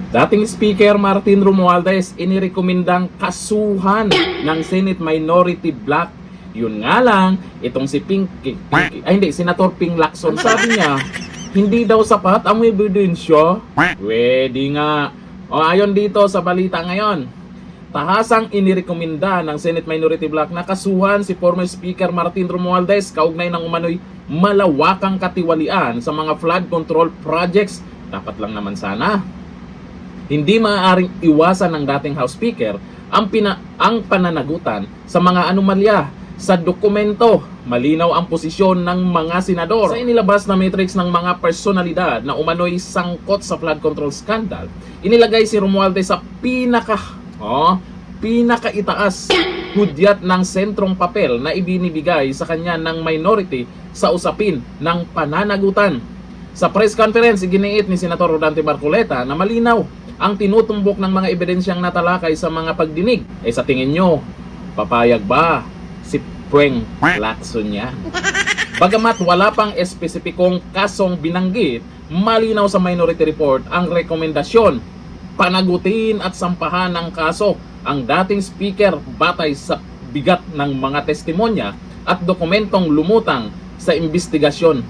Dating Speaker Martin Romualdez inirekomendang kasuhan ng Senate Minority Bloc. Yun nga lang, itong si Senator Ping Lacson, sabi niya, hindi daw sapat ang ebidensya. Pwede nga. O ayon dito sa balita ngayon, tahasang inirekomenda ng Senate Minority Bloc na kasuhan si former Speaker Martin Romualdez kaugnay ng umano'y malawakang katiwalian sa mga flood control projects. Dapat lang naman sana. Hindi maaaring iwasan ng dating House Speaker ang pananagutan sa mga anomalya sa dokumento. Malinaw ang posisyon ng mga senador. Sa inilabas na matrix ng mga personalidad na umano'y sangkot sa flood control scandal, inilagay si Romualdez sa pinakaitaas hudyat ng sentrong papel na ibinibigay sa kanya ng minority sa usapin ng pananagutan. Sa press conference, iginiit ni Senator Rodante Marcoleta na malinaw ang tinutumbok ng mga ebidensyang natalakay sa mga pagdinig. Sa tingin nyo, papayag ba si Ping Lacson niya? Bagamat wala pang espesipikong kasong binanggit, malinaw sa minority report ang rekomendasyon. Panagutin at sampahan ng kaso ang dating speaker batay sa bigat ng mga testimonya at dokumentong lumutang sa investigasyon.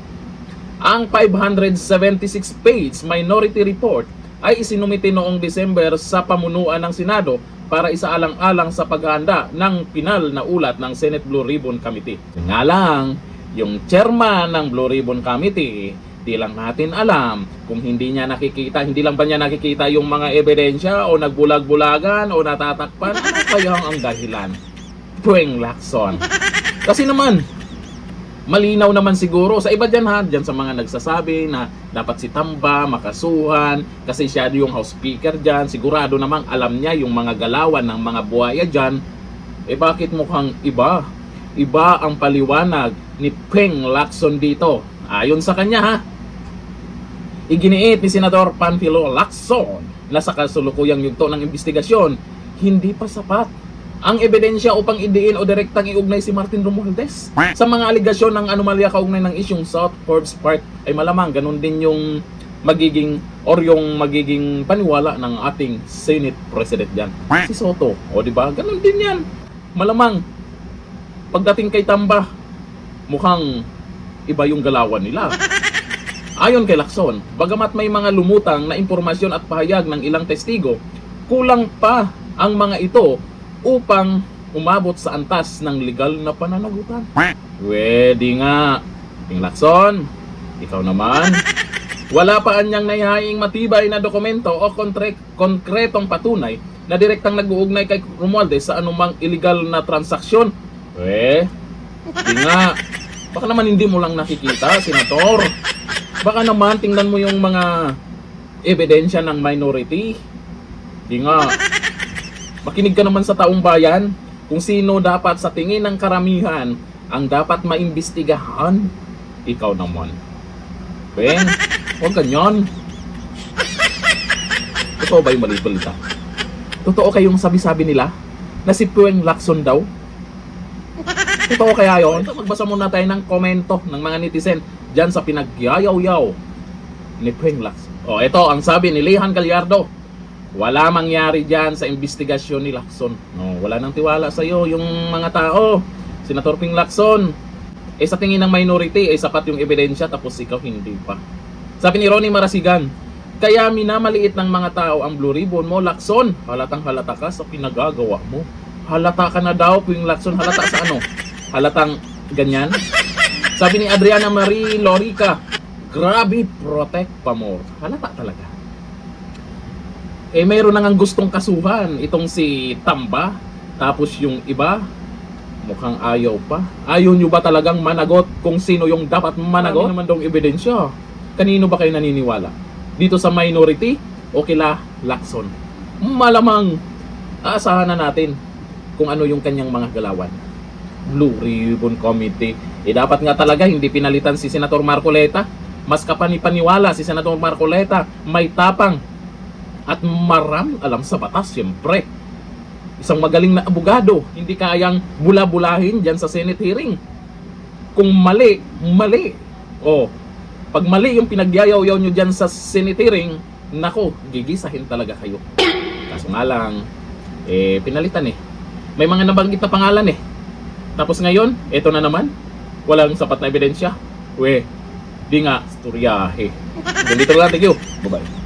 Ang 576-page minority report ay isinumite noong December sa pamunuan ng Senado para isaalang-alang sa paghahanda ng pinal na ulat ng Senate Blue Ribbon Committee. Nga lang, yung chairman ng Blue Ribbon Committee, di lang natin alam kung hindi lang ba niya nakikita yung mga ebidensya o nagbulag-bulagan o natatakpan, ano kaya ang dahilan? Ping Lacson. Kasi naman, malinaw naman siguro sa iba dyan sa mga nagsasabi na dapat si Tamba makasuhan kasi siya yung House Speaker dyan. Sigurado namang alam niya yung mga galawan ng mga buhaya dyan. Bakit mukhang iba? Iba ang paliwanag ni Ping Lacson dito. Ayon sa kanya iginiit ni Senator Panfilo Lacson na sa kasulukuyang yugto ng investigasyon, hindi pa sapat ang ebidensya upang idiin o direktang iugnay si Martin Romualdez sa mga aligasyon ng anomalya kaugnay ng isyong South Forbes Park. Ay malamang ganun din yung magiging paniwala ng ating Senate President dyan, si Soto. O diba? Ganun din yan. Malamang pagdating kay Tamba, mukhang iba yung galawan nila. Ayon kay Lacson, bagamat may mga lumutang na impormasyon at pahayag ng ilang testigo, kulang pa ang mga ito upang umabot sa antas ng legal na pananagutan. Pwede nga. Ping Lacson, ikaw naman. Wala pa anyang naihaing matibay na dokumento o konkretong patunay na direktang nag-uugnay kay Romualdez sa anumang illegal na transaksyon. Di nga. Baka naman hindi mo lang nakikita, Senator. Baka naman tingnan mo yung mga ebidensya ng minority. Di nga. Makinig ka naman sa taong bayan kung sino dapat sa tingin ng karamihan ang dapat maimbestigahan. Ikaw naman. Ping, huwag ganyan. Totoo ba yung balita? Totoo kayong sabi-sabi nila na si Ping Lacson daw? Totoo kaya yun? Magbasa muna tayo ng komento ng mga netizen dyan sa pinagyayaw-yaw ni Ping Lacson. Ito ang sabi ni Lehan Gallardo. Wala mangyari dyan sa investigasyon ni Lacson. Wala nang tiwala sa iyo yung mga tao. Senator Ping Lacson, sa tingin ng minority, sapat yung ebidensya tapos ikaw hindi pa. Sabi ni Ronnie Marasigan, kaya minamaliit ng mga tao ang Blue Ribbon mo, Lacson. Halatang halata ka sa pinagagawa mo. Halata ka na daw, Ping Lacson. Halata sa ano? Halatang ganyan? Sabi ni Adriana Marie Lorica, grabe, protect pa more. Halata talaga. Mayroon na ngang gustong kasuhan itong si Tamba, tapos yung iba mukhang ayaw pa. Ayaw nyo ba talagang managot kung sino yung dapat managot? Ano naman daw ebidensya? Kanino ba kayo naniniwala? Dito sa minority o kila Lacson? Malamang aasahan na natin kung ano yung kanyang mga galawan. Blue Ribbon Committee. Dapat nga talaga hindi pinalitan si Senator Marcoleta. Mas kapanipaniwala si Senator Marcoleta, may tapang at maraming alam sa batas, siyempre. Isang magaling na abogado, hindi kayang bula-bulahin dyan sa Senate hearing. Kung mali, mali. Pag mali yung pinagyayaw-yaw nyo dyan sa Senate hearing, Nako, gigisahin talaga kayo. Kaso nga lang, pinalitan eh. May mga nabanggit na pangalan eh. Tapos ngayon, eto na naman, walang sapat na ebidensya. We, di nga, storyahe. Ganito lang, thank you. Bye-bye.